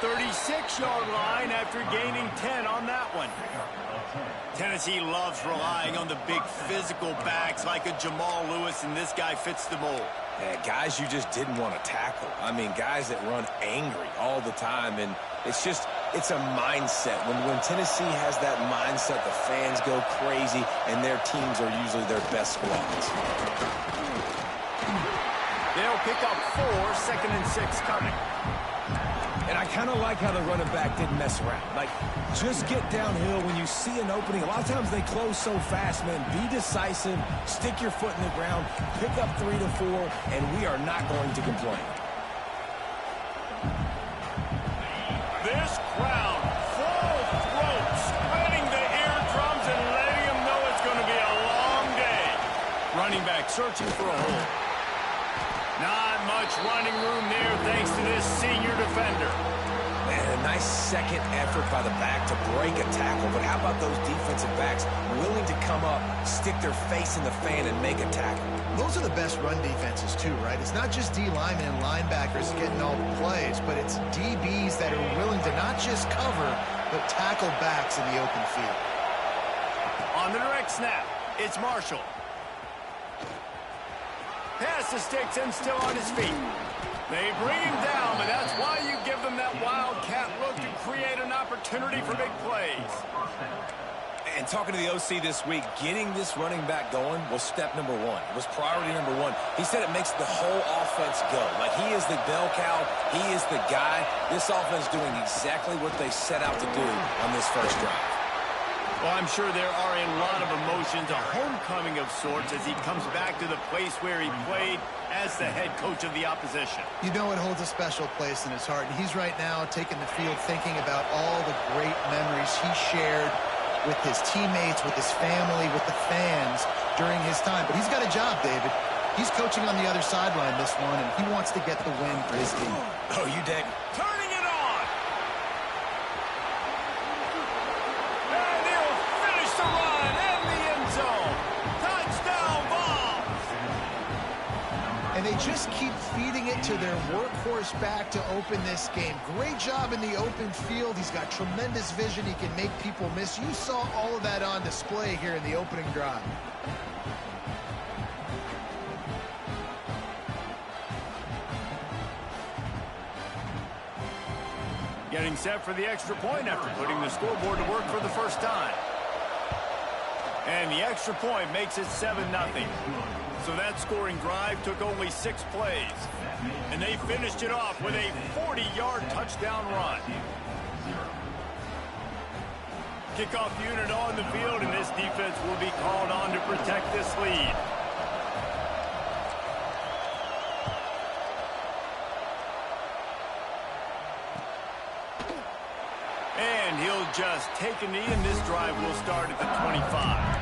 36-yard line after gaining 10 on that one. Tennessee loves relying on the big physical backs like a Jamal Lewis, and this guy fits the mold. Yeah, guys you just didn't want to tackle. I mean, guys that run angry all the time, and it's a mindset. When Tennessee has that mindset, the fans go crazy, and their teams are usually their best squads. They'll pick up 4, 2nd and 6 coming. And I kind of like how the running back didn't mess around. Like, just get downhill when you see an opening. A lot of times they close so fast, man. Be decisive, stick your foot in the ground, pick up 3 to 4, and we are not going to complain. This crowd, full throat, spreading the eardrums and letting them know it's going to be a long day. Running back searching for a hole. Not much running room there thanks to this senior defender. Man, a nice second effort by the back to break a tackle. But how about those defensive backs willing to come up, stick their face in the fan, and make a tackle? Those are the best run defenses, too, right? It's not just D linemen and linebackers getting all the plays, but it's DBs that are willing to not just cover, but tackle backs in the open field. On the direct snap, it's Marshall. Pass the sticks and still on his feet. They bring him down, but that's why you give them that wildcat look to create an opportunity for big plays. And talking to the OC this week, getting this running back going was step number 1. It was priority number 1. He said it makes the whole offense go. Like, he is the bell cow. He is the guy. This offense doing exactly what they set out to do on this first drive. Well, I'm sure there are a lot of emotions, a homecoming of sorts, as he comes back to the place where he played as the head coach of the opposition. You know it holds a special place in his heart, and he's right now taking the field thinking about all the great memories he shared with his teammates, with his family, with the fans during his time. But he's got a job, David. He's coaching on the other sideline this one, and he wants to get the win for his team. Oh, you dig? Turning it on! And he'll finish the run in the end zone. Touchdown ball! And they just keep feeding it to their workhorse back to open this game. Great job in the open field. He's got tremendous vision. He can make people miss. You saw all of that on display here in the opening drive. Getting set for the extra point after putting the scoreboard to work for the first time. And the extra point makes it 7-0. So that scoring drive took only 6 plays. And they finished it off with a 40-yard touchdown run. Kickoff unit on the field, and this defense will be called on to protect this lead. And he'll just take a knee, and this drive will start at the 25.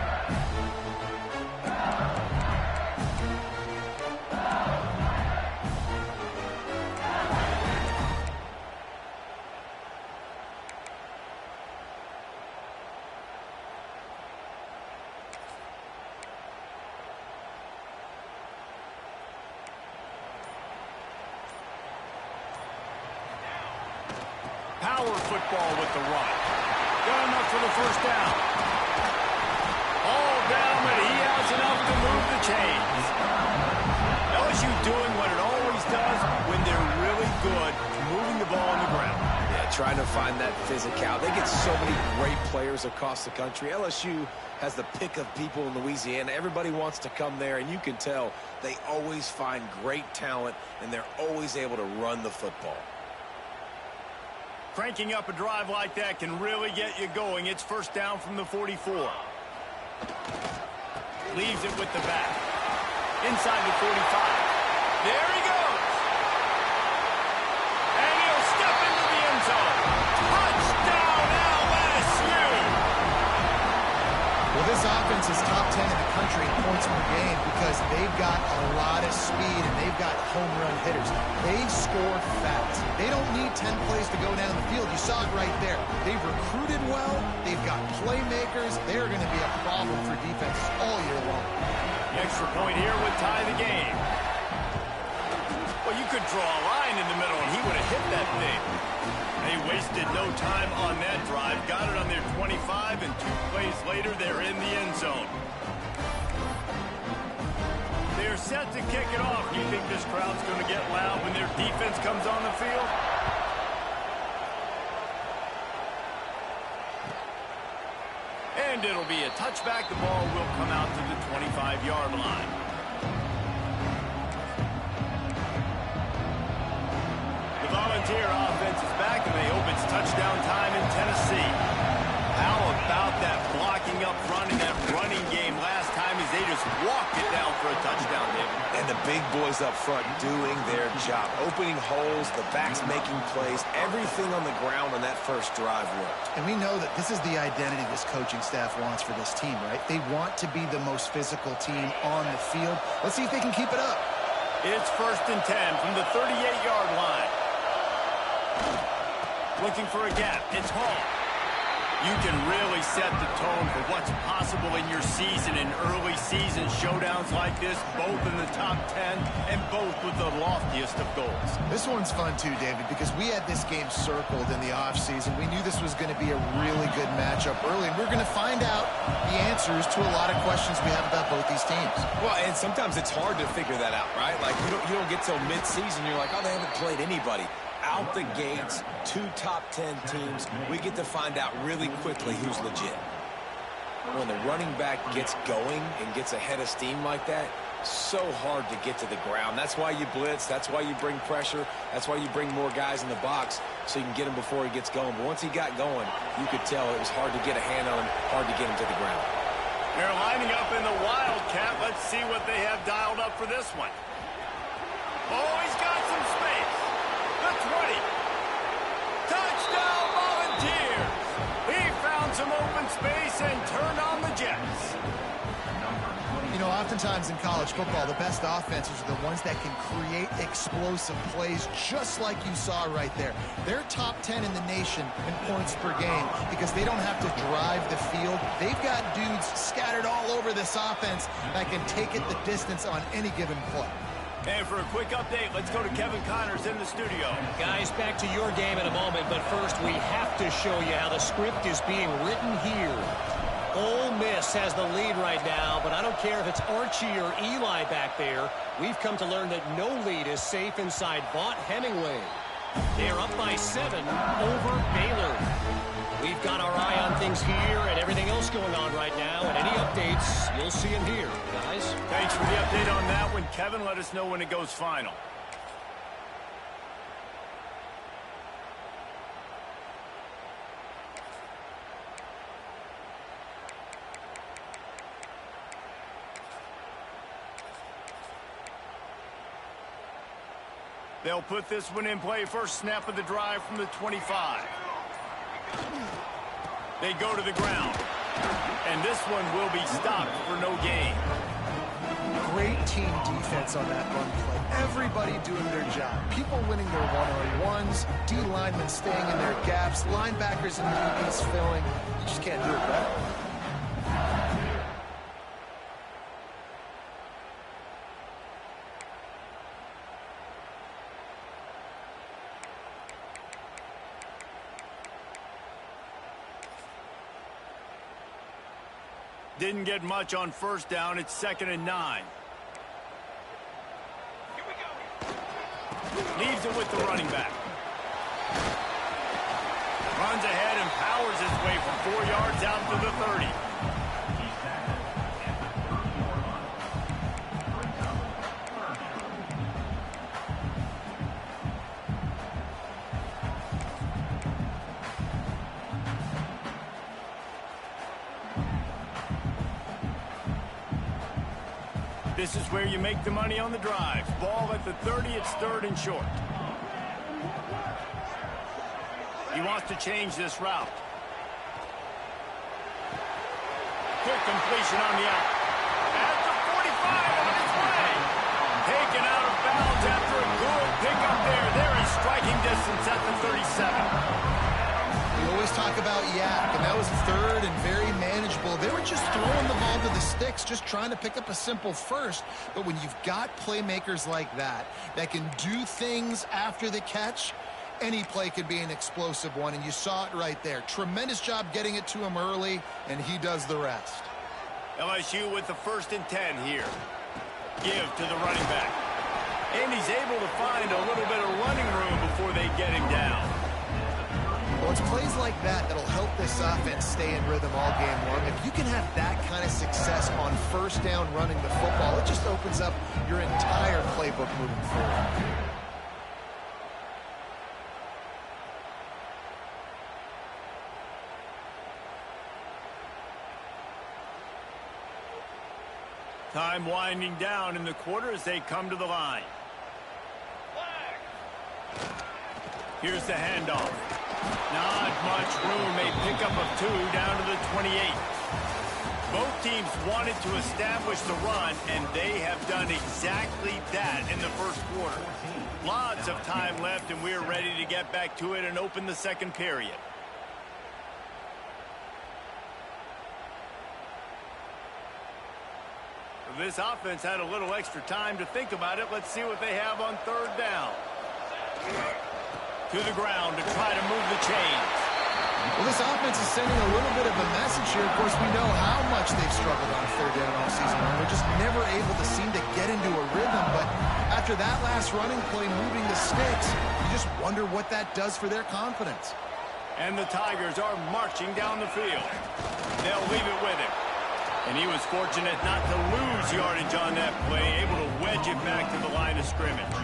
Power football with the run. Got enough for the first down. All down, but he has enough to move the chains. LSU doing what it always does when they're really good, moving the ball on the ground. Yeah, trying to find that physicality. They get so many great players across the country. LSU has the pick of people in Louisiana. Everybody wants to come there, and you can tell they always find great talent, and they're always able to run the football. Cranking up a drive like that can really get you going. It's first down from the 44. Leaves it with the back. Inside the 45. There he goes. And he'll step into the end zone. Touchdown, LSU! Well, this offense is top 10 in the country in points per game because they've got a lot of speed and they've got home run hitters. They score fast. They don't need 10 plays to go down the field. You saw it right there. They've recruited well. They've got playmakers. They're going to be a problem for defenses all year long. The extra point here would tie the game. Well, you could draw a line in the middle, and he would have hit that thing. They wasted no time on that drive. Got it on their 25, and 2 plays later, they're in the end zone. They're set to kick it off. Do you think this crowd's going to get loud when their defense comes on the field? And it'll be a touchback. The ball will come out to the 25-yard line. The Volunteer offense is back, and they hope it's touchdown time in Tennessee. How about that blocking up front in that running game last time as they just walked it down for a touchdown, David? And the big boys up front doing their job. Opening holes, the backs making plays. Everything on the ground on that first drive worked. And we know that this is the identity this coaching staff wants for this team, right? They want to be the most physical team on the field. Let's see if they can keep it up. It's 1st and 10 from the 38-yard line. Looking for a gap. It's Hall. You can really set the tone for what's possible in your season in early season showdowns like this, both in the top 10 and both with the loftiest of goals. This one's fun too, David, because we had this game circled in the offseason. We knew this was going to be a really good matchup early, and we're going to find out the answers to a lot of questions we have about both these teams. Well, and sometimes it's hard to figure that out, right? Like, you don't get till mid-season, you're like, oh, they haven't played anybody. Out the gates, 2 top 10 teams, we get to find out really quickly who's legit. When the running back gets going and gets ahead of steam like that, so hard to get to the ground. That's why you blitz. That's why you bring pressure. That's why you bring more guys in the box so you can get him before he gets going. But once he got going, you could tell it was hard to get a hand on him, hard to get him to the ground. They're lining up in the Wildcat. Let's see what they have dialed up for this one. Oh, he's got some space. The 20. Touchdown Volunteers. He found some open space and turned on the Jets. You know, oftentimes in college football, the best offenses are the ones that can create explosive plays just like you saw right there. They're top 10 in the nation in points per game because they don't have to drive the field. They've got dudes scattered all over this offense that can take it the distance on any given play. And for a quick update, let's go to Kevin Connors in the studio. Guys, back to your game in a moment, but first we have to show you how the script is being written here. Ole Miss has the lead right now, but I don't care if it's Archie or Eli back there. We've come to learn that no lead is safe inside Vaught Hemingway. They're up by 7 over Baylor. We've got our eye on things here and everything else going on right now, and any updates, you'll see them here, guys. Thanks for the update on that one, Kevin. Let us know when it goes final. They'll put this one in play. First snap of the drive from the 25. They go to the ground. And this one will be stopped for no gain. Great team defense on that run play. Everybody doing their job. People winning their one-on-ones, D linemen staying in their gaps, linebackers and DBs filling. You just can't do it better. Didn't get much on first down. It's 2nd and 9. Here we go. Leaves it with the running back. Runs ahead and powers his way from 4 yards out to the 30. This is where you make the money on the drive. Ball at the 30, it's 3rd and short. He wants to change this route. Quick completion on the out. At the 45 on his way. Taken out of bounds after a good pickup there. There is striking distance at the 37. The always talk about yak, and that was third and very manageable. They were just throwing the ball to the sticks, just trying to pick up a simple first. But when you've got playmakers like that can do things after the catch, any play could be an explosive one, and you saw it right there. Tremendous job getting it to him early, and he does the rest. LSU with the 1st and 10 here. Give to the running back. And he's able to find a little bit of running room before they get him down. Well, it's plays like that that'll help this offense stay in rhythm all game long. If you can have that kind of success on 1st down running the football, it just opens up your entire playbook moving forward. Time winding down in the quarter as they come to the line. Here's the handoff. Not much room. A pickup of 2 down to the 28. Both teams wanted to establish the run, and they have done exactly that in the 1st quarter. Lots of time left, and we're ready to get back to it and open the 2nd period. This offense had a little extra time to think about it. Let's see what they have on 3rd down. To the ground to try to move the chains. Well, this offense is sending a little bit of a message here. Of course, we know how much they've struggled on 3rd down all season long. They're just never able to seem to get into a rhythm. But after that last running play, moving the sticks, you just wonder what that does for their confidence. And the Tigers are marching down the field. They'll leave it with him. And he was fortunate not to lose yardage on that play, able to wedge it back to the line of scrimmage.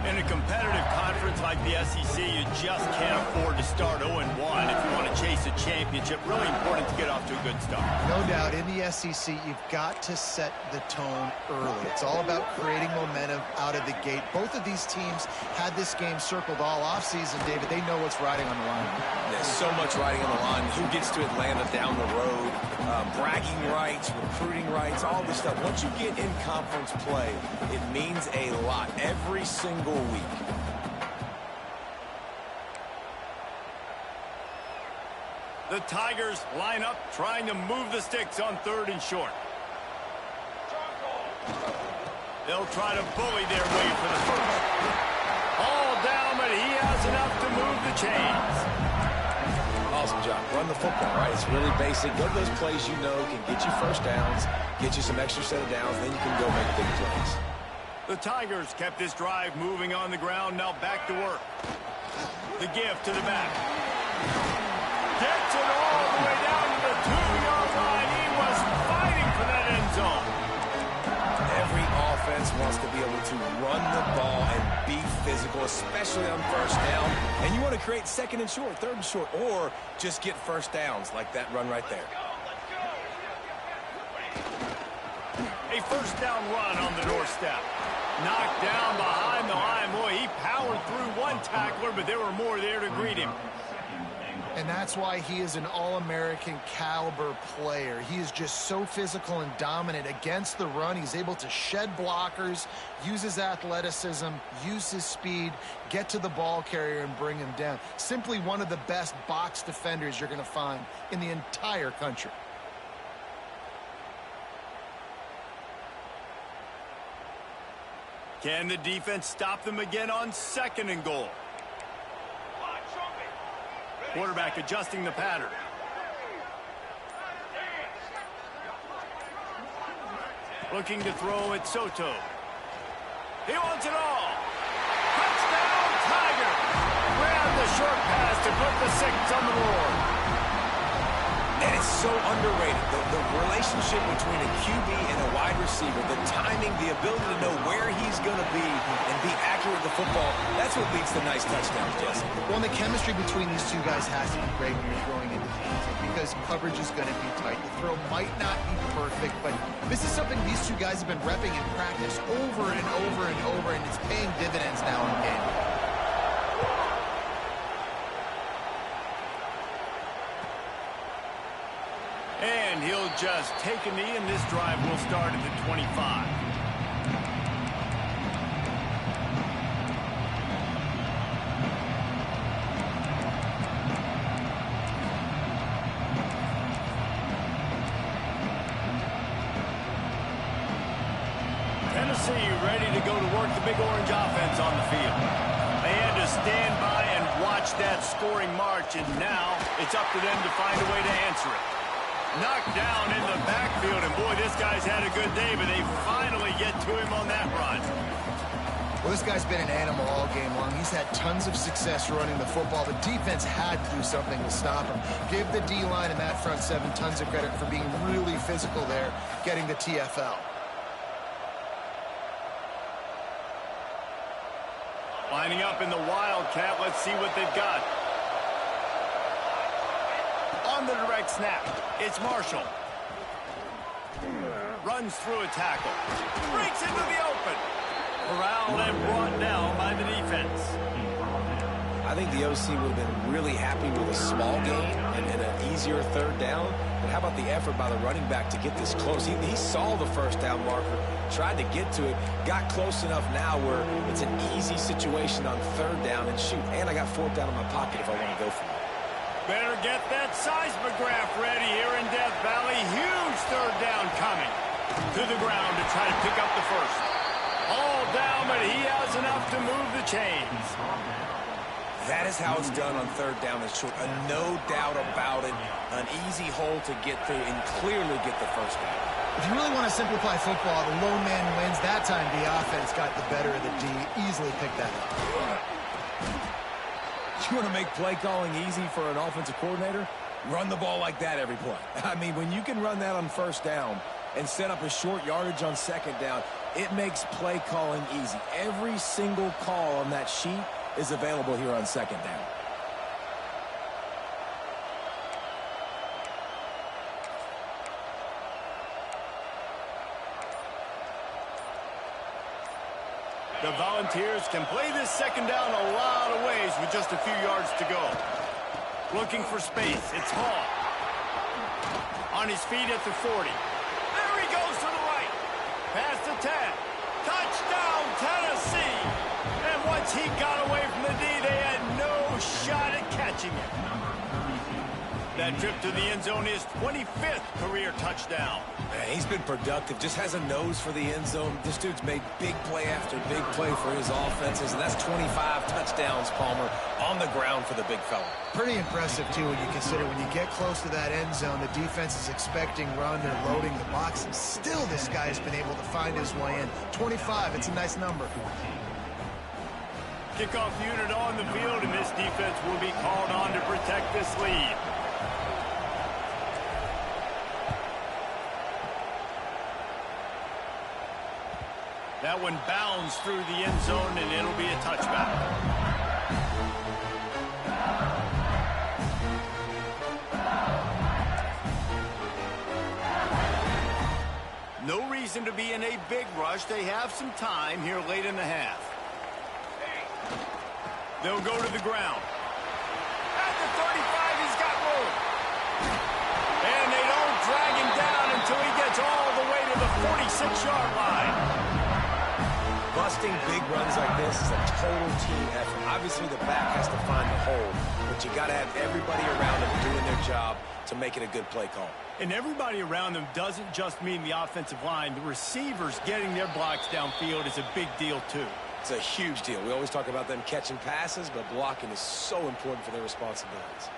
In a competitive conference like the SEC, you just can't afford to start 0-1 if you want to chase a championship. Really important to get off to a good start. No doubt, in the SEC, you've got to set the tone early. It's all about creating momentum out of the gate. Both of these teams had this game circled all offseason, David. They know what's riding on the line. There's so much riding on the line. Who gets to Atlanta down the road? Bragging rights, recruiting rights, all this stuff. Once you get in conference play, it means a lot every single week. The Tigers line up, trying to move the sticks on 3rd and short. They'll try to bully their way for the 1st. All down, but he has enough to move the chains. Awesome job. Run the football, right? It's really basic. Go to those plays you know can get you 1st downs, get you some extra set of downs, then you can go make big plays. The Tigers kept this drive moving on the ground, now back to work. The give to the back. Gets it all the way down to the 2-yard line. He was fighting for that end zone. Every offense wants to be able to run the ball and be physical, especially on 1st down. And you want to create 2nd and short, 3rd and short, or just get 1st downs like that run right there. A 1st down run on the doorstep. Knocked down behind the line. Boy, he powered through one tackler, but there were more there to greet him. And that's why he is an All-American caliber player. He is just so physical and dominant against the run. He's able to shed blockers, use his athleticism, use his speed, get to the ball carrier and bring him down. Simply one of the best box defenders you're going to find in the entire country. Can the defense stop them again on 2nd and goal? Quarterback adjusting the pattern. Looking to throw at Soto. He wants it all. Touchdown, Tiger. Grab the short pass to put the 6 on the board. And it's so underrated. The relationship between a QB and a wide receiver, the timing, the ability to know where he's going to be and be accurate with the football, that's what leads to nice touchdowns, Jesse. Well, and the chemistry between these two guys has to be great when you're throwing into the end zone because coverage is going to be tight. The throw might not be perfect, but this is something these two guys have been repping in practice over and over and over, and it's paying dividends now in the game. And he'll just take a knee, and this drive will start at the 25. Tennessee ready to go to work the Big Orange offense on the field. They had to stand by and watch that scoring march, and now it's up to them to find a way to answer it. Knocked down in the backfield, and boy, this guy's had a good day, but they finally get to him on that run. Well, this guy's been an animal all game long. He's had tons of success running the football. The defense had to do something to stop him. Give the D-line and that front seven tons of credit for being really physical there, getting the TFL. Lining up in the Wildcat. Let's see what they've got. On the direct snap, it's Marshall. Runs through a tackle. Breaks into the open. Corralled and brought down by the defense. I think the OC would have been really happy with a small gain and an easier third down. But how about the effort by the running back to get this close? He saw the first down marker, tried to get to it, got close enough now where it's an easy situation on third down and shoot. And I got fourth down in my pocket if I want to go for it. Better get that seismograph ready here in Death Valley. Huge third down coming. To the ground to try to pick up the first. All down, but he has enough to move the chains. That is how it's done on third down and short. No doubt about it. An easy hole to get through and clearly get the first down. If you really want to simplify football, the lone man wins. That time the offense got the better of the D. Easily picked that up. You want to make play calling easy for an offensive coordinator? Run the ball like that every play. I mean, when you can run that on first down and set up a short yardage on second down, it makes play calling easy. Every single call on that sheet is available here on second down. The Volunteers can play this second down a lot of ways with just a few yards to go. Looking for space. It's Hall. On his feet at the 40. There he goes to the right. Past the 10. Touchdown, Tennessee. And once he got away from the D, they had no shot at catching him. That trip to the end zone is 25th career touchdown. Man, he's been productive, just has a nose for the end zone. This dude's made big play after big play for his offenses, and that's 25 touchdowns, Palmer, on the ground for the big fella. Pretty impressive, too, when you consider when you get close to that end zone, the defense is expecting run, they're loading the box, and still this guy has been able to find his way in. 25, it's a nice number. Kickoff unit on the field, and this defense will be called on to protect this lead. That one bounds through the end zone, and it'll be a touchback. No reason to be in a big rush. They have some time here late in the half. They'll go to the ground. At the 35, he's got room. And they don't drag him down until he gets all the way to the 46-yard line. Busting big runs like this is a total team effort. Obviously, the back has to find the hole, but you got to have everybody around them doing their job to make it a good play call. And everybody around them doesn't just mean the offensive line. The receivers getting their blocks downfield is a big deal, too. It's a huge deal. We always talk about them catching passes, but blocking is so important for their responsibilities.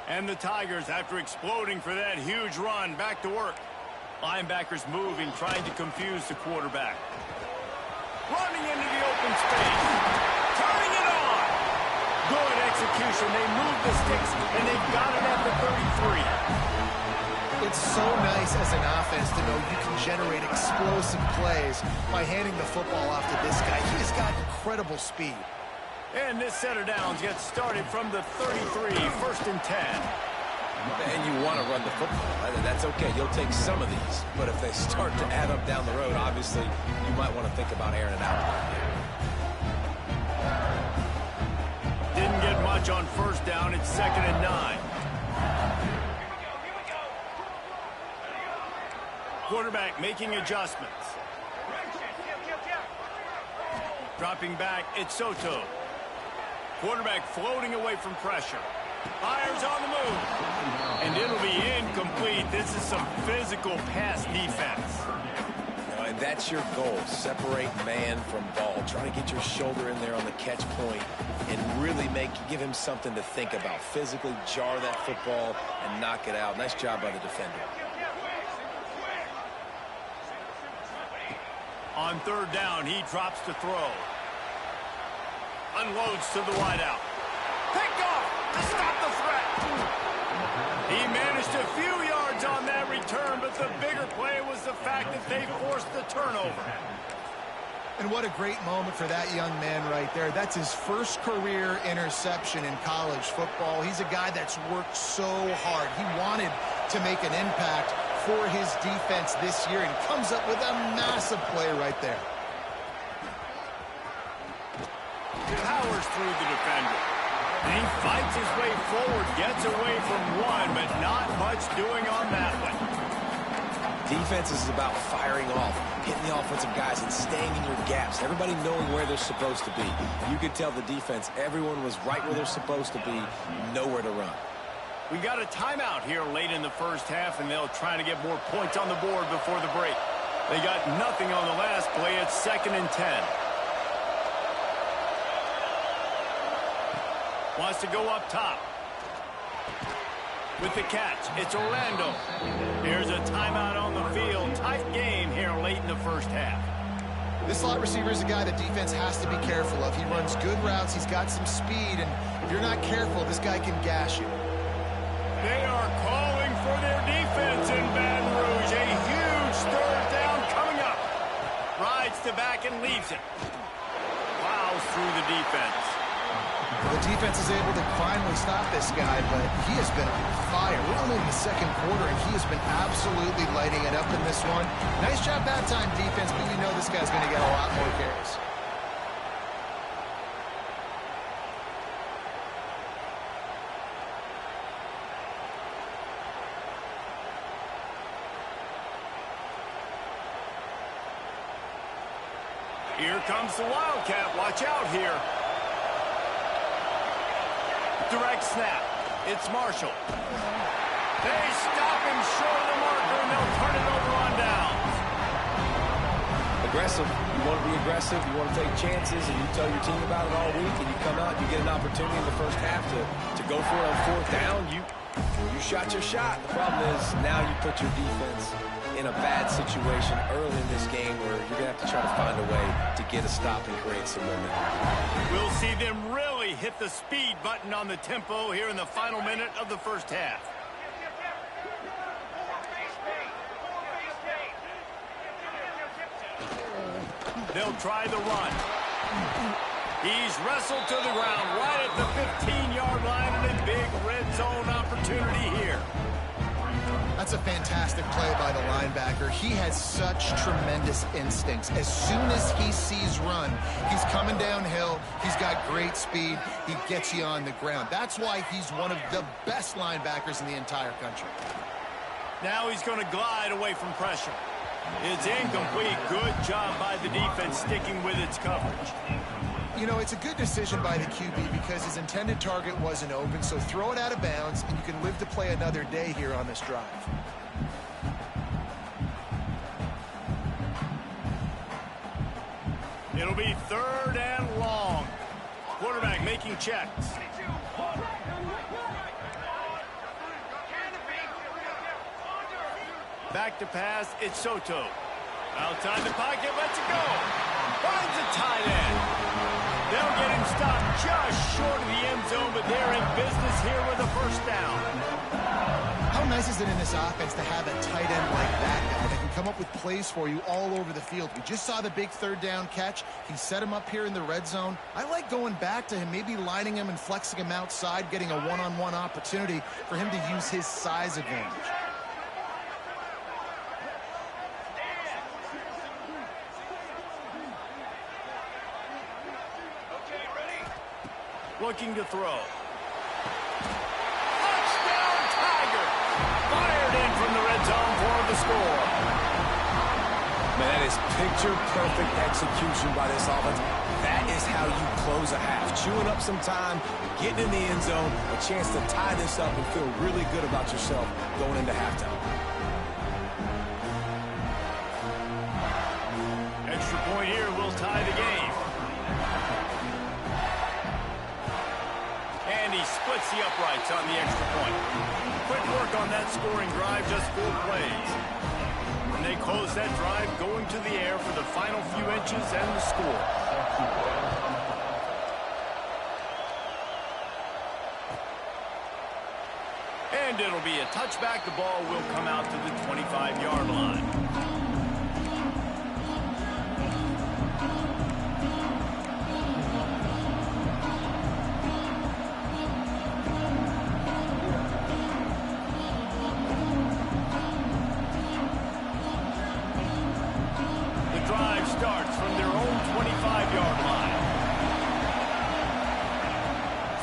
And the Tigers, after exploding for that huge run, back to work. Linebackers moving, trying to confuse the quarterback. Running into the open space. Turning it on. Good execution. They move the sticks, and they've got it at the 33. It's so nice as an offense to know you can generate explosive plays by handing the football off to this guy. He's got incredible speed. And this set of downs gets started from the 33, 1st and 10. And you want to run the football. That's okay. You'll take some of these. But if they start to add up down the road, obviously, you might want to think about airing it out. Didn't get much on 1st down. It's 2nd and 9. Quarterback making adjustments. Dropping back, it's Soto. Quarterback floating away from pressure. Fires on the move. And it'll be think this is some physical pass defense. And that's your goal. Separate man from ball. Try to get your shoulder in there on the catch point and really give him something to think about. Physically jar that football and knock it out. Nice job by the defender. On third down, he drops to throw. Unloads to the wideout. Picked off to stop the threat. He managed a few yards on that return, but the bigger play was the fact that they forced the turnover. And what a great moment for that young man right there. That's his first career interception in college football. He's a guy that's worked so hard. He wanted to make an impact for his defense this year and comes up with a massive play right there. Powers through the defender. And he fights his way forward, gets away from one, but not much doing on that one. Defense is about firing off, hitting the offensive guys and staying in your gaps. Everybody knowing where they're supposed to be. You could tell the defense, everyone was right where they're supposed to be, nowhere to run. We got a timeout here late in the first half, and they'll try to get more points on the board before the break. They got nothing on the last play. It's 2nd and 10. Wants to go up top. With the catch, it's Orlando. Here's a timeout on the field. Tight game here late in the first half. This slot receiver is a guy that defense has to be careful of. He runs good routes. He's got some speed, and if you're not careful, this guy can gash you. They are calling for their defense in Baton Rouge. A huge third down coming up. Rides to back and leaves it. Plows through the defense. Well, the defense is able to finally stop this guy, but he has been on fire. We're only in the second quarter, and he has been absolutely lighting it up in this one. Nice job that time, defense, but you know this guy's going to get a lot more carries. Here comes the Wildcat. Watch out here. Direct snap. It's Marshall. They stop him short of the marker, and they'll turn it over on downs. Aggressive. You want to be aggressive. You want to take chances, and you tell your team about it all week, and you come out, you get an opportunity in the first half to go for it on fourth down. You shot your shot. The problem is now you put your defense in a bad situation early in this game where you're going to have to try to find a way to get a stop and create some momentum. We'll see them really hit the speed button on the tempo here in the final minute of the first half. They'll try the run. He's wrestled to the ground right at the 15-yard line, and a big red zone opportunity here. That's a fantastic play by the linebacker. He has such tremendous instincts. As soon as he sees run, he's coming downhill. He's got great speed. He gets you on the ground. That's why he's one of the best linebackers in the entire country. Now he's going to glide away from pressure. It's incomplete. Good job by the defense sticking with its coverage. You know, it's a good decision by the QB because his intended target wasn't open, so throw it out of bounds, and you can live to play another day here on this drive. It'll be 3rd and long. Quarterback making checks. Back to pass, it's Soto. Outside the pocket, lets it go. Finds a tight end. They'll get him stopped just short of the end zone, but they're in business here with a first down. How nice is it in this offense to have a tight end like that can come up with plays for you all over the field? We just saw the big 3rd down catch. He set him up here in the red zone. I like going back to him, maybe lining him and flexing him outside, getting a one-on-one opportunity for him to use his size advantage. Looking to throw. Touchdown, Tiger! Fired in from the red zone for the score. Man, that is picture-perfect execution by this offense. That is how you close a half. Chewing up some time, getting in the end zone, a chance to tie this up and feel really good about yourself going into halftime. Extra point here will tie the game. And he splits the uprights on the extra point. Quick work on that scoring drive, just 4 plays. And they close that drive going to the air for the final few inches and the score. And it'll be a touchback. The ball will come out to the 25-yard line. Starts from their own 25-yard line.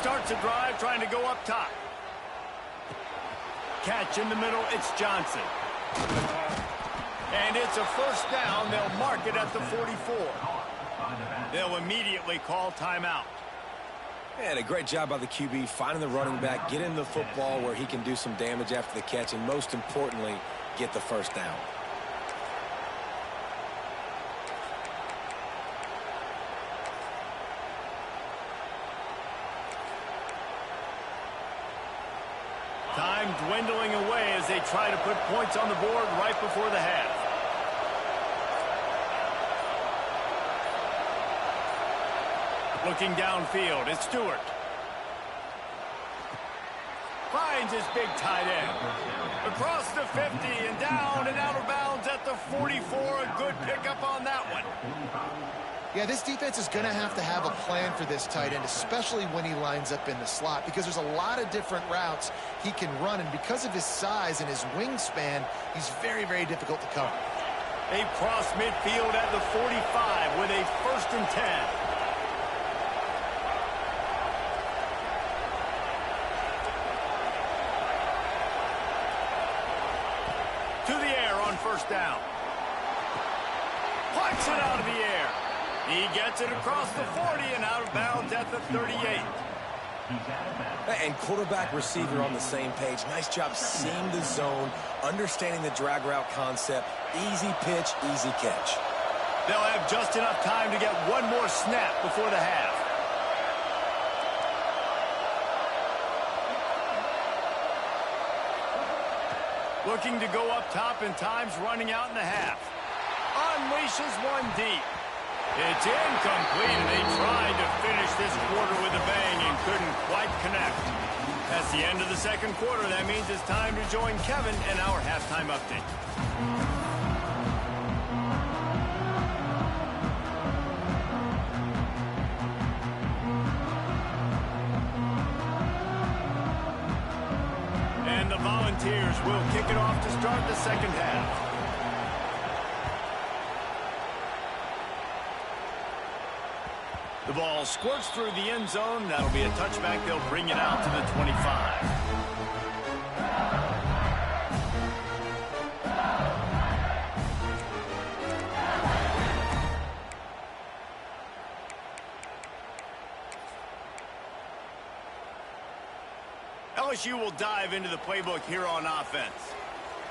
Starts a drive trying to go up top. Catch in the middle, it's Johnson. And it's a first down. They'll mark it at the 44. They'll immediately call timeout. And a great job by the QB finding the running back, getting the football where he can do some damage after the catch, and most importantly, get the first down. Time dwindling away as they try to put points on the board right before the half. Looking downfield, it's Stewart. Finds his big tight end. Across the 50 and down and out of bounds at the 44. A good pickup on that one. Yeah, this defense is going to have a plan for this tight end, especially when he lines up in the slot, because there's a lot of different routes he can run, and because of his size and his wingspan, he's very, very difficult to cover. They cross midfield at the 45 with a 1st and 10. To the air on 1st down. Plucks it out of the air. He gets it across the 40 and out of bounds at the 38. And quarterback receiver on the same page. Nice job seeing the zone, understanding the drag route concept. Easy pitch, easy catch. They'll have just enough time to get one more snap before the half. Looking to go up top, and time's running out in the half. Unleashes one deep. It's incomplete, and they tried to finish this quarter with a bang and couldn't quite connect. That's the end of the 2nd quarter. That means it's time to join Kevin in our halftime update. And the Volunteers will kick it off to start the 2nd half. The ball squirts through the end zone. That'll be a touchback. They'll bring it out to the 25. LSU will dive into the playbook here on offense.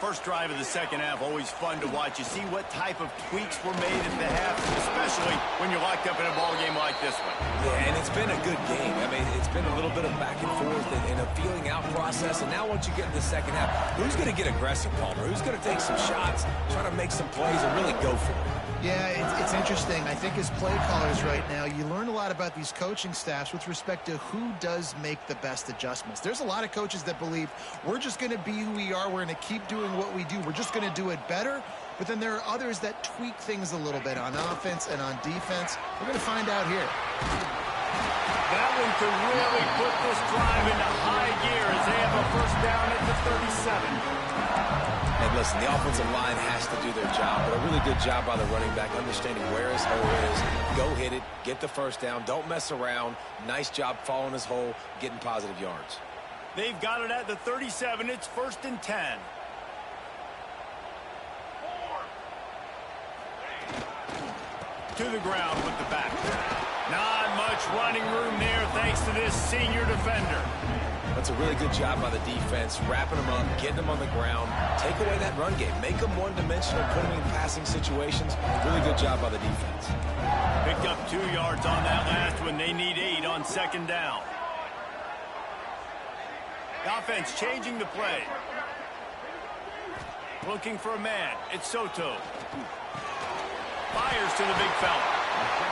First drive of the 2nd half, always fun to watch. You see what type of tweaks were made at the half, especially when you're locked up in a ball game like this one. Yeah, and it's been a good game. I mean, it's been a little bit of back and forth and a feeling out process. And now once you get in the 2nd half, who's going to get aggressive, Palmer? Who's going to take some shots, try to make some plays, and really go for it? Yeah, it's interesting. I think as play callers right now, you learn a lot about these coaching staffs with respect to who does make the best adjustments. There's a lot of coaches that believe we're just going to be who we are. We're going to keep doing what we do. We're just going to do it better. But then there are others that tweak things a little bit on offense and on defense. We're going to find out here. That one could really put this drive into high gear as they have a 1st down at the 37. And listen, the offensive line has to do their job, but a really good job by the running back, understanding where his hole is. Go hit it, get the 1st down, don't mess around. Nice job following his hole, getting positive yards. They've got it at the 37. It's 1st and 10. to the ground with the back. Not much running room there thanks to this senior defender. That's a really good job by the defense, wrapping them up, getting them on the ground, take away that run game, make them one-dimensional, put them in passing situations. Really good job by the defense. Picked up 2 yards on that last one. They need 8 on second down. The offense changing the play. Looking for a man. It's Soto. Fires to the big fella.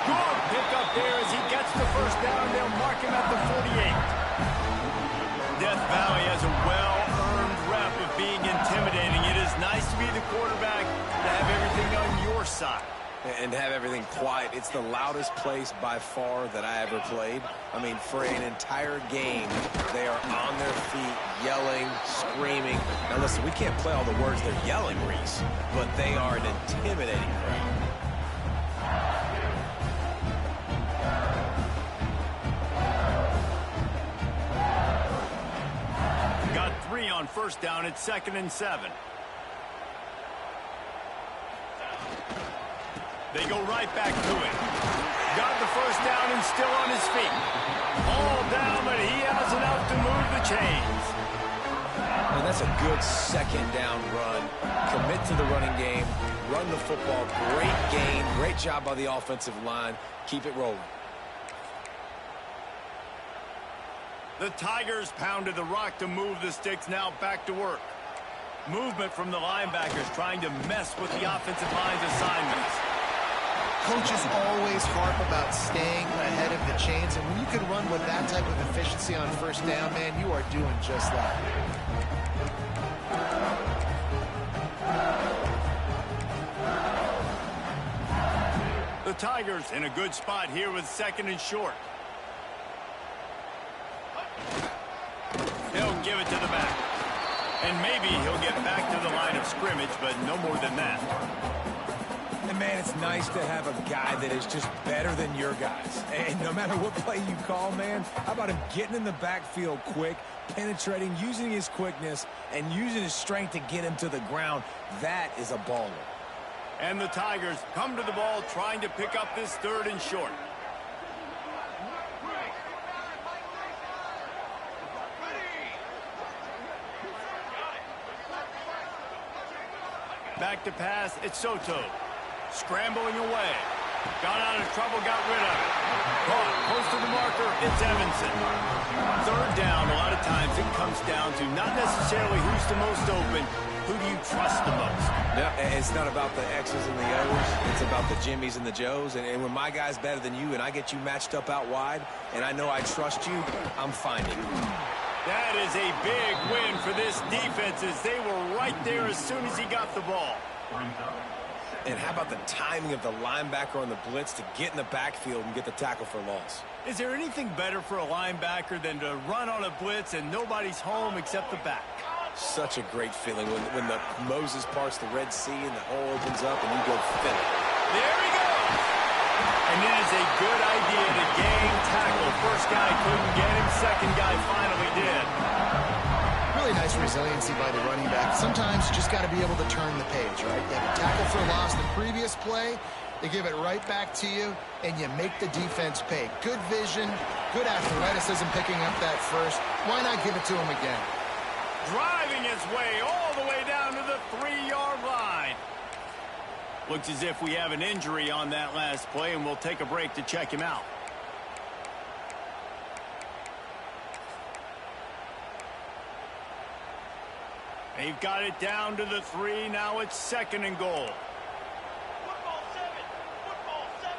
Good pickup there as he gets the first down. They'll mark him at the 48. Death Valley has a well-earned rep of being intimidating. It is nice to be the quarterback, to have everything on your side. And have everything quiet. It's the loudest place by far that I ever played. I mean, for an entire game, they are on their feet, yelling, screaming. Now listen, we can't play all the words they're yelling, Reese, but they are an intimidating crowd. Got 3 on first down. It's 2nd and 7. They go right back to it. Got the first down and still on his feet. All down, but he has enough to move the chains. And that's a good second down run. Commit to the running game. Run the football. Great game. Great job by the offensive line. Keep it rolling. The Tigers pounded the rock to move the sticks. Now back to work. Movement from the linebackers trying to mess with the offensive line's assignments. Coaches always harp about staying ahead of the chains, and when you can run with that type of efficiency on first down, man, you are doing just that. The Tigers in a good spot here with 2nd and short. He'll give it to the back. And maybe he'll get back to the line of scrimmage, but no more than that. And, man, it's nice to have a guy that is just better than your guys. And no matter what play you call, man, how about him getting in the backfield quick, penetrating, using his quickness, and using his strength to get him to the ground? That is a baller. And the Tigers come to the ball trying to pick up this 3rd and short. Back to pass, it's Soto. Scrambling away. Got out of trouble, got rid of it. Caught, close to the marker, it's Evanson. 3rd down, a lot of times it comes down to not necessarily who's the most open, who do you trust the most? Yeah, it's not about the X's and the O's. It's about the Jimmys and the Joes. And when my guy's better than you and I get you matched up out wide, and I know I trust you, I'm finding you. That is a big win for this defense as they were right there as soon as he got the ball. And how about the timing of the linebacker on the blitz to get in the backfield and get the tackle for loss? Is there anything better for a linebacker than to run on a blitz and nobody's home except the back? Such a great feeling when the Moses parts the Red Sea and the hole opens up and you go fill it. There he goes! And it is a good idea to game tackle. First guy couldn't get him, second guy finally did. Really nice resiliency by the running back. Sometimes you just got to be able to turn the page, right? You have a tackle for loss the previous play, they give it right back to you, and you make the defense pay. Good vision, good athleticism picking up that first. Why not give it to him again? Driving his way all the way down to the 3-yard line. Looks as if we have an injury on that last play, and we'll take a break to check him out. They've got it down to the 3. Now it's 2nd and goal. Football 7. Football 7.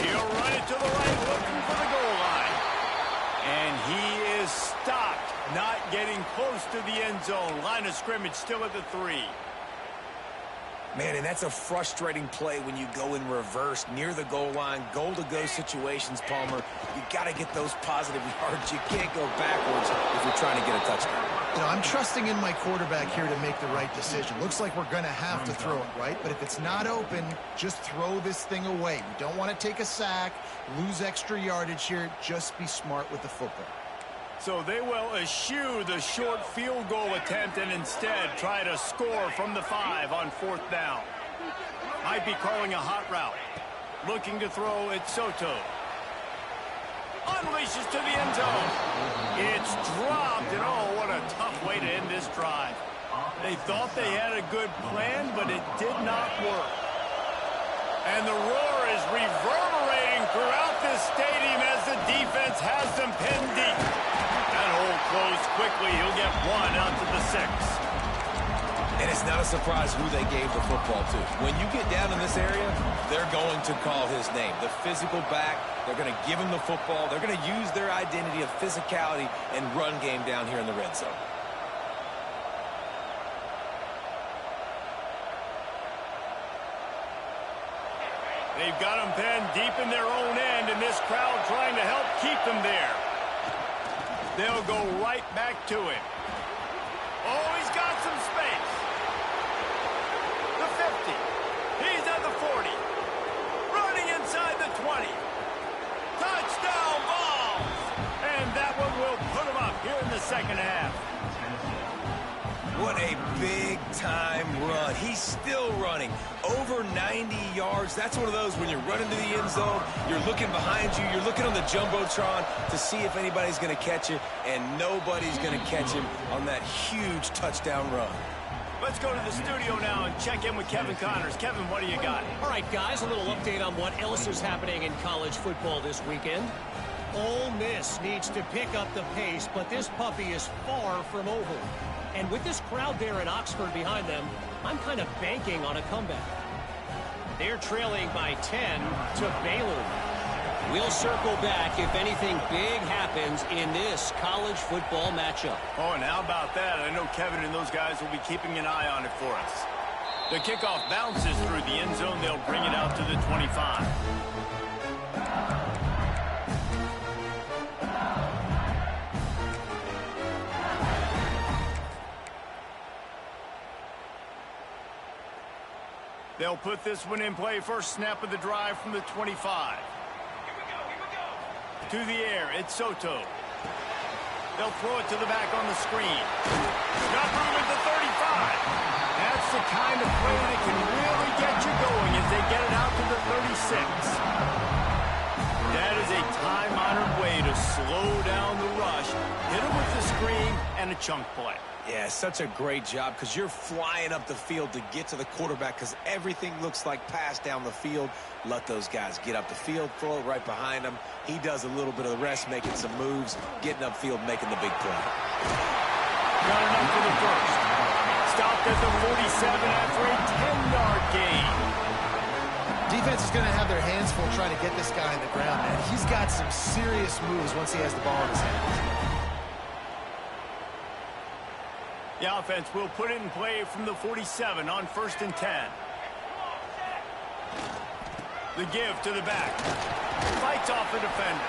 He'll run it to the right, looking for the goal line. And he is stopped, not getting close to the end zone. Line of scrimmage still at the 3. Man, and that's a frustrating play when you go in reverse near the goal line, goal-to-go situations, Palmer. You got to get those positive yards. You can't go backwards if you're trying to get a touchdown. You know, I'm trusting in my quarterback here to make the right decision. Looks like we're going to have to throw it, right? But if it's not open, just throw this thing away. We don't want to take a sack, lose extra yardage here. Just be smart with the football. So they will eschew the short field goal attempt and instead try to score from the 5 on 4th down. Might be calling a hot route. Looking to throw it Soto. Unleashes to the end zone. It's dropped, and oh, what a tough way to end this drive. They thought they had a good plan, but it did not work. And the roar is reverberating throughout this stadium as the defense has them pinned deep. That hole closed quickly. He'll get one out to the 6. And it's not a surprise who they gave the football to. When you get down in this area, they're going to call his name. The physical back, they're going to give him the football. They're going to use their identity of physicality and run game down here in the red zone. They've got them pinned deep in their own end, and this crowd trying to help keep them there. They'll go right back to him. Oh, he's got some space. The 50. He's at the 40. Running inside the 20. Touchdown balls! And that one will put him up here in the second half. What a big-time run. He's still running. Over 90 yards. That's one of those when you're running to the end zone, you're looking behind you, you're looking on the Jumbotron to see if anybody's going to catch you, and nobody's going to catch him on that huge touchdown run. Let's go to the studio now and check in with Kevin Connors. Kevin, what do you got? All right, guys, a little update on what else is happening in college football this weekend. Ole Miss needs to pick up the pace, but this puppy is far from over. And with this crowd there in Oxford behind them, I'm kind of banking on a comeback. They're trailing by 10 to Baylor. We'll circle back if anything big happens in this college football matchup. Oh, and how about that? I know Kevin and those guys will be keeping an eye on it for us. The kickoff bounces through the end zone. They'll bring it out to the 25. They'll put this one in play. First snap of the drive from the 25. To the air, it's Soto. They'll throw it to the back on the screen. Got room at the 35. That's the kind of play that can really get you going as they get it out to the 36. That is a time-honored way to slow down the rush, hit them with the screen, and a chunk play. Yeah, such a great job because you're flying up the field to get to the quarterback because everything looks like pass down the field. Let those guys get up the field, throw it right behind him. He does a little bit of the rest, making some moves, getting upfield, making the big play. Got enough for the first. Stopped at the 47 after a 10-yard gain. Defense is going to have their hands full trying to get this guy on the ground, man. He's got some serious moves once he has the ball in his hands. The offense will put it in play from the 47 on 1st and 10. The give to the back. Fights off the defender.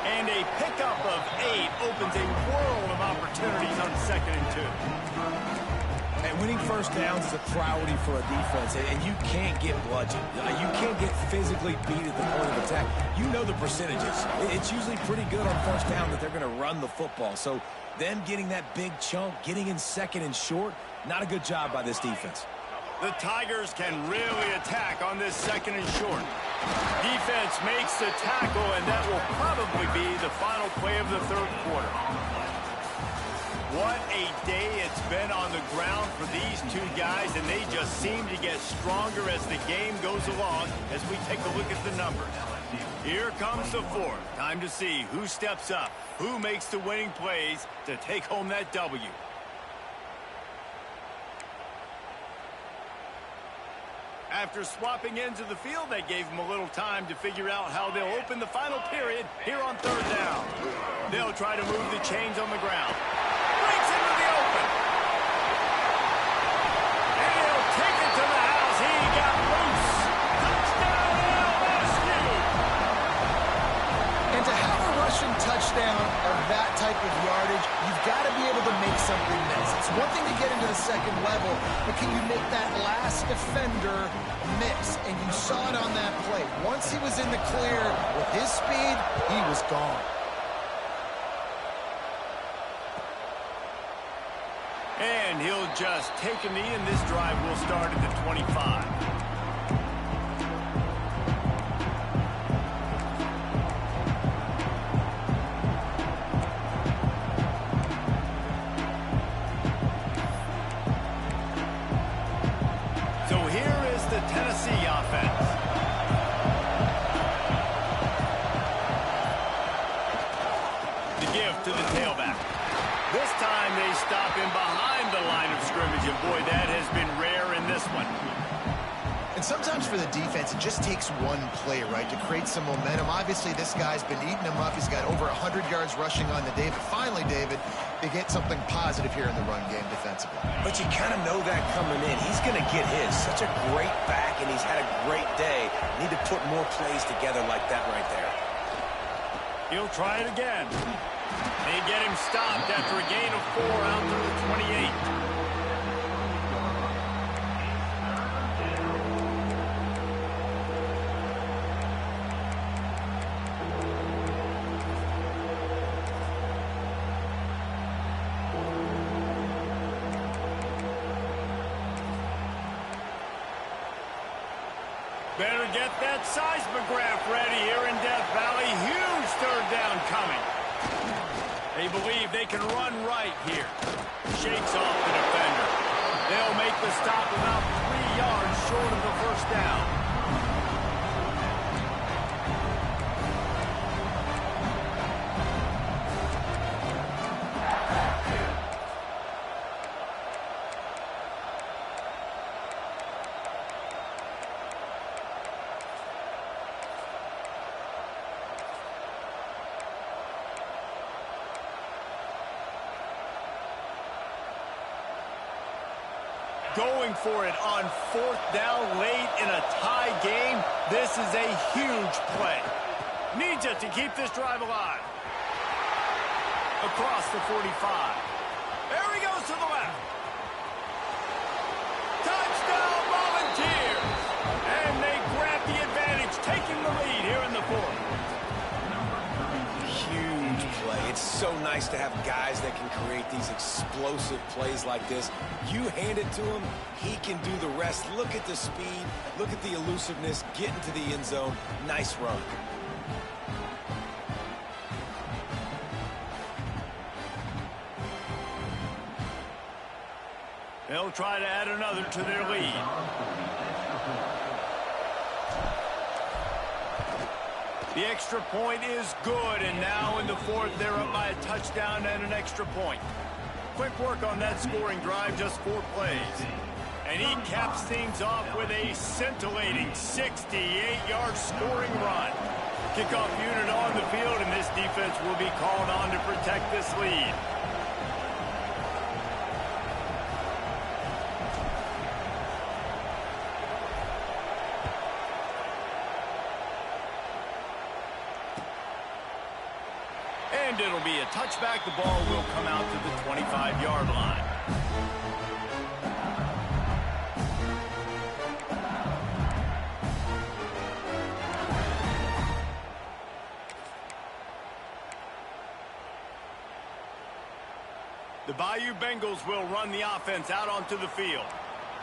And a pickup of 8 opens a world of opportunities on 2nd and 2. And winning first downs is a priority for a defense, and you can't get bludgeoned. You can't get physically beat at the point of attack. You know the percentages. It's usually pretty good on first down that they're going to run the football. So them getting that big chunk, getting in 2nd and short, not a good job by this defense. The Tigers can really attack on this 2nd and short. Defense makes the tackle, and that will probably be the final play of the 3rd quarter. What a day it's been on the ground for these two guys, and they just seem to get stronger as the game goes along as we take a look at the numbers. Here comes the 4th. Time to see who steps up, who makes the winning plays to take home that W. After swapping ends of the field, they gave them a little time to figure out how they'll open the final period here on 3rd down. They'll try to move the chains on the ground. Breaks into the open. And he'll take it to the house. He got loose. Touchdown, LSU. And to have a rushing touchdown of that type of yardage, you've got to be able to make something miss. It's one thing to get into the 2nd level, but can you make that last defender miss? And you saw it on that play. Once he was in the clear with his speed, he was gone. And he'll just take a knee, and this drive will start at the 25. So here is the Tennessee offense. The give to the tailback. This time they stop him behind the line of scrimmage, and boy, that has been rare in this one. And sometimes for the defense, it just takes one play, right, to create some momentum. Obviously, this guy's been eating them up. He's got over 100 yards rushing on the day. But finally, David, they get something positive here in the run game defensively. But you kind of know that coming in. He's going to get his. Such a great back, and he's had a great day. Need to put more plays together like that right there. He'll try it again. They get him stopped after a gain of 4 out to the 28. Better get that seismograph ready here in Death Valley. Huge third down coming. They believe they can run right here. Shakes off the defender. They'll make the stop about 3 yards short of the first down. Going for it on 4th down late in a tie game. This is a huge play. Needs it to keep this drive alive. Across the 45. There he goes to the left. Touchdown Volunteers. And they grab the advantage, taking the lead here in the 4th. Huge play. It's so nice to have guys that can create these explosive plays like this. You hand it to him, he can do the rest. Look at the speed, look at the elusiveness, get into the end zone. Nice run. They'll try to add another to their lead. The extra point is good, and now in the 4th, they're up by a touchdown and an extra point. Quick work on that scoring drive, just 4 plays. And he caps things off with a scintillating 68-yard scoring run. Kickoff unit on the field, and this defense will be called on to protect this lead. And it'll be a touchback. The ball will come out to the 25-yard line. The Bayou Bengals will run the offense out onto the field.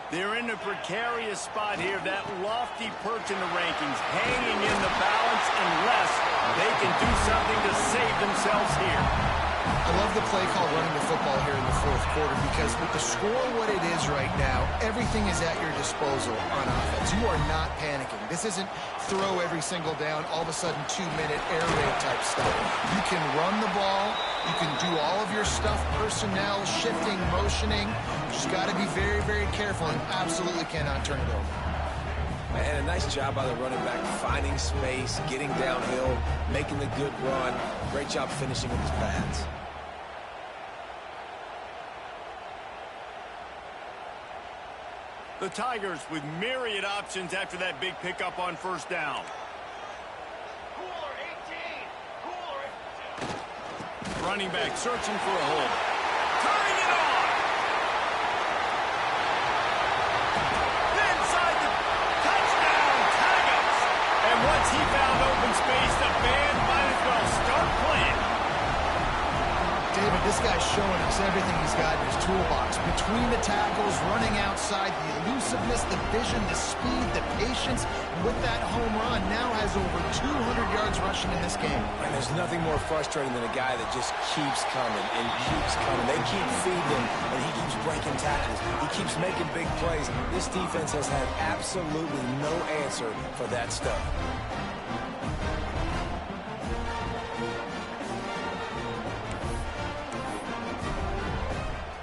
They're in a precarious spot here, that lofty perch in the rankings, hanging in the balance unless they can do something to save themselves here. I love the play call running the football here in the 4th quarter because with the score what it is right now, everything is at your disposal on offense. You are not panicking. This isn't throw every single down, all of a sudden 2-minute air raid type stuff. You can run the ball. You can do all of your stuff, personnel, shifting, motioning. Just got to be very, very careful and absolutely cannot turn it over. And a nice job by the running back, finding space, getting downhill, making the good run. Great job finishing with his pads. The Tigers with myriad options after that big pickup on 1st down. Cooler 18. Cooler. Running back searching for a hole. Turning it on. Inside the touchdown, Tigers. And once he found open space, the band might as well start playing. David, this guy's showing us everything he's got in his toolbox. Between the tackles, running outside, the elusiveness, the vision, the speed, the patience. And with that home run, now has over 200 yards rushing in this game. And there's nothing more frustrating than a guy that just keeps coming and keeps coming. They keep feeding him, and he keeps breaking tackles. He keeps making big plays. This defense has had absolutely no answer for that stuff.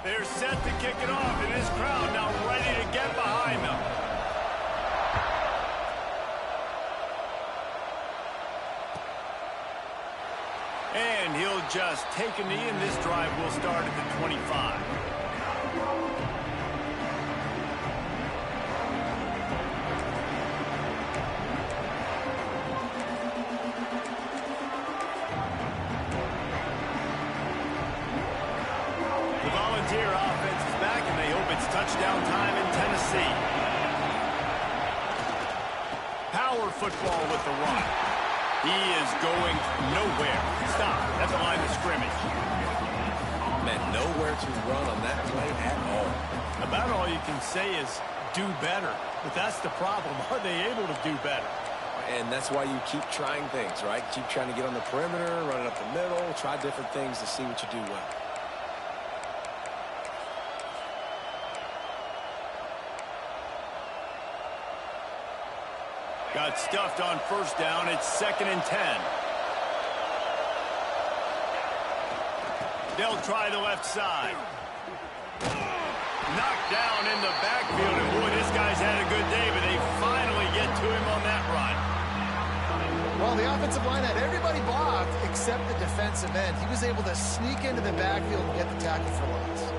They're set to kick it off, and this crowd now ready to get behind them. And he'll just take a knee, and this drive will start at the 25. The Volunteer offense is back, and they hope it's touchdown time in Tennessee. Power football with the run. He is going nowhere. Stop at the line of scrimmage. Man, nowhere to run on that play at all. About all you can say is do better. But that's the problem. Are they able to do better? And that's why you keep trying things, right? Keep trying to get on the perimeter, run it up the middle, try different things to see what you do well. Got stuffed on first down. It's 2nd and 10. They'll try the left side. Knocked down in the backfield, and boy, this guy's had a good day, but they finally get to him on that run. Well, the offensive line had everybody blocked except the defensive end. He was able to sneak into the backfield and get the tackle for loss.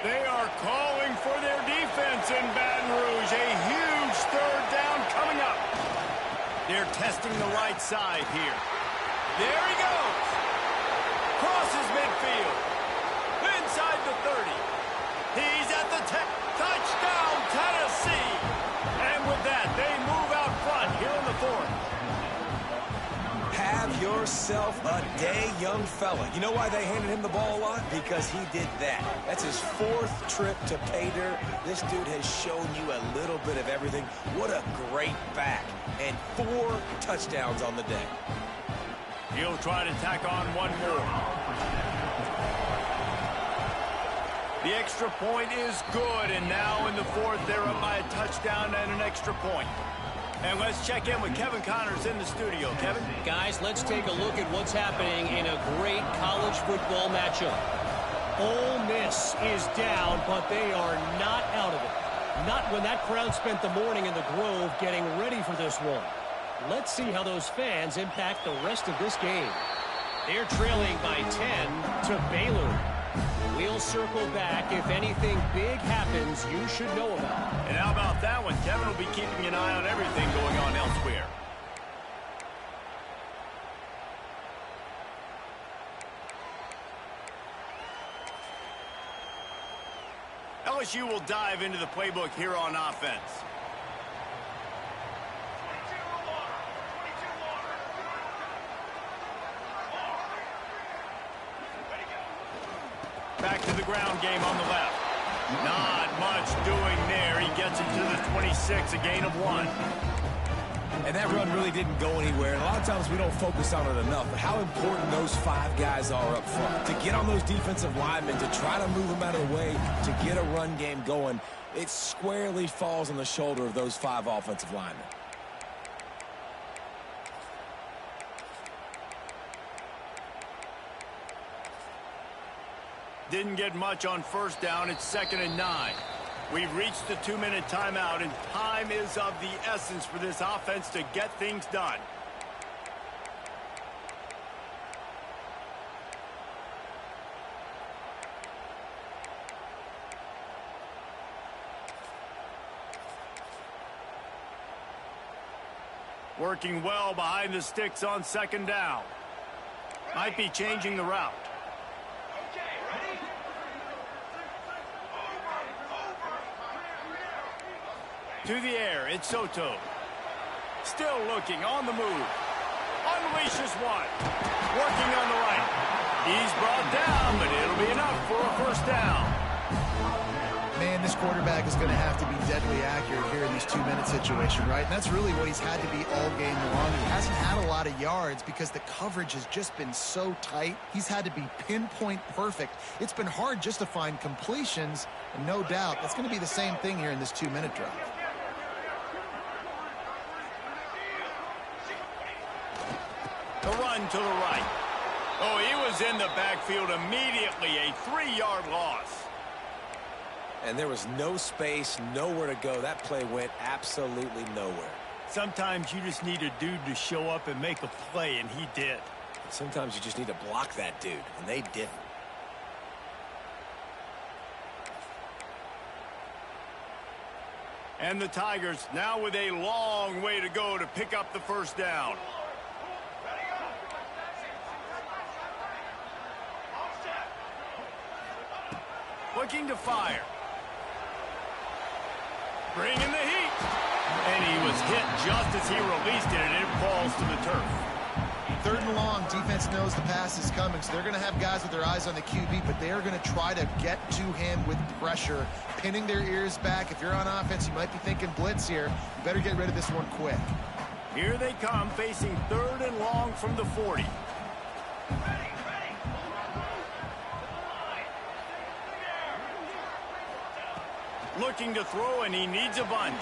They are calling for their defense in Baton Rouge. A huge 3rd down coming up. They're testing the right side here. There he goes. Crosses midfield. Inside the 30. He's at the 10. Touchdown, Tennessee. And with that, they move out front here in the 4th. Have yourself a day, young fella. You know why they handed him the ball a lot? Because he did that. That's his 4th trip to pay dirt. This dude has shown you a little bit of everything. What a great back. And 4 touchdowns on the day. He'll try to tack on one more. The extra point is good, and now in the 4th, they're up by a touchdown and an extra point. And let's check in with Kevin Connors in the studio. Kevin? Guys, let's take a look at what's happening in a great college football matchup. Ole Miss is down, but they are not out of it. Not when that crowd spent the morning in the Grove getting ready for this one. Let's see how those fans impact the rest of this game. They're trailing by 10 to Baylor. We'll circle back. If anything big happens, you should know about it. And how about that one? Kevin will be keeping an eye on everything going on elsewhere. LSU will dive into the playbook here on offense. Back to the ground game on the left. Not much doing there. He gets it to the 26, a gain of 1. And that run really didn't go anywhere. And a lot of times we don't focus on it enough. But how important those 5 guys are up front. To get on those defensive linemen, to try to move them out of the way, to get a run game going, it squarely falls on the shoulder of those 5 offensive linemen. Didn't get much on first down. It's 2nd and 9. We've reached the 2-minute timeout, and time is of the essence for this offense to get things done. Working well behind the sticks on 2nd down. Might be changing the route. Okay, ready? To the air, it's Soto. Still looking, on the move. Unleashes one. Working on the right. He's brought down, but it'll be enough for a first down. Man, this quarterback is going to have to be deadly accurate here in this 2-minute situation, right? And that's really what he's had to be all game long. He hasn't had a lot of yards because the coverage has just been so tight. He's had to be pinpoint perfect. It's been hard just to find completions, and no doubt that's going to be the same thing here in this 2-minute drive. The run to the right. Oh, he was in the backfield immediately. A 3-yard loss. And there was no space, nowhere to go. That play went absolutely nowhere. Sometimes you just need a dude to show up and make a play, and he did. Sometimes you just need to block that dude, and they didn't. And the Tigers now with a long way to go to pick up the first down. Looking to fire. Bringing the heat. And he was hit just as he released it, and it falls to the turf. 3rd and long, defense knows the pass is coming, so they're going to have guys with their eyes on the QB, but they are going to try to get to him with pressure, pinning their ears back. If you're on offense, you might be thinking blitz here. You better get rid of this one quick. Here they come, facing 3rd and long from the 40. Looking to throw, and he needs a bunch.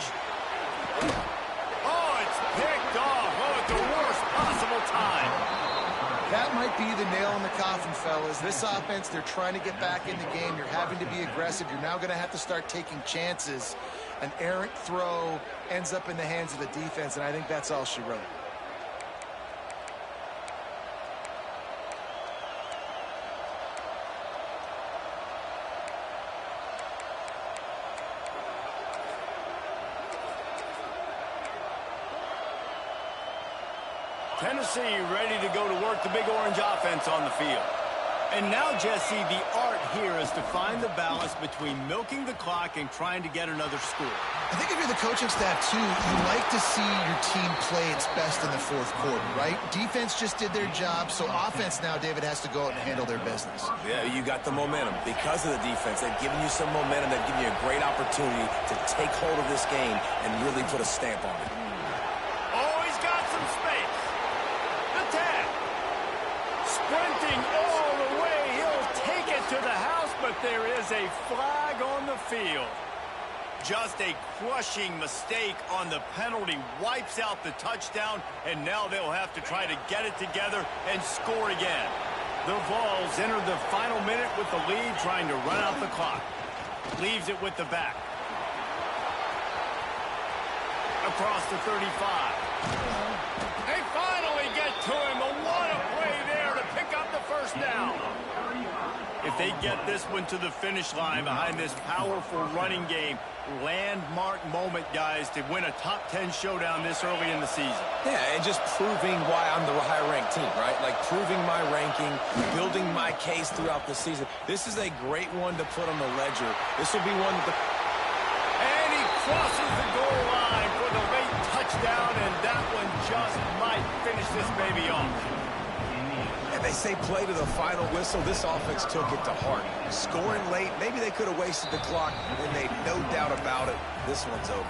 Oh, it's picked off. Oh, at the worst possible time. That might be the nail in the coffin, fellas. This offense, they're trying to get back in the game. You're having to be aggressive. You're now going to have to start taking chances. An errant throw ends up in the hands of the defense, and I think that's all she wrote. Tennessee ready to go to work the big orange offense on the field. And now, Jesse, the art here is to find the balance between milking the clock and trying to get another score. I think if you're the coaching staff, too, you like to see your team play its best in the 4th quarter, right? Defense just did their job, so offense now, David, has to go out and handle their business. Yeah, you got the momentum. Because of the defense, they've given you some momentum. They've given you a great opportunity to take hold of this game and really put a stamp on it. Oh, he's got some space. The tag. Sprinting all the way. He'll take it to the house, but there is a flag on the field. Just a crushing mistake on the penalty. Wipes out the touchdown, and now they'll have to try to get it together and score again. The Vols enter the final minute with the lead, trying to run out the clock. Leaves it with the back. Across the 35. They finally get to him. What a play there to pick up the first down. If they get this one to the finish line behind this powerful running game, landmark moment, guys, to win a top 10 showdown this early in the season. Yeah, and just proving why I'm the higher-ranked team, right? Like proving my ranking, building my case throughout the season. This is a great one to put on the ledger. This will be one that And he crosses the goal line for the late touchdown, and that one just might finish this baby off. And they say play to the final whistle. This offense took it to heart. Scoring late, maybe they could have wasted the clock. They made no doubt about it. This one's over.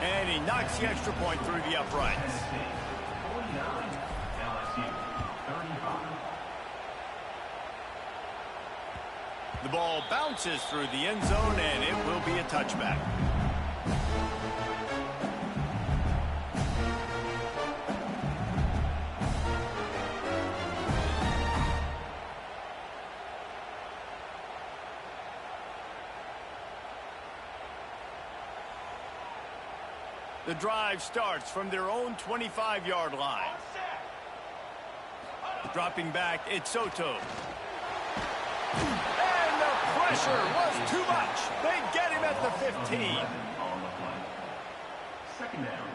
And he knocks the extra point through the uprights. The ball bounces through the end zone, and it will be a touchback. The drive starts from their own 25-yard line. Dropping back, it's Soto. And the pressure was too much. They get him at the 15. Second down.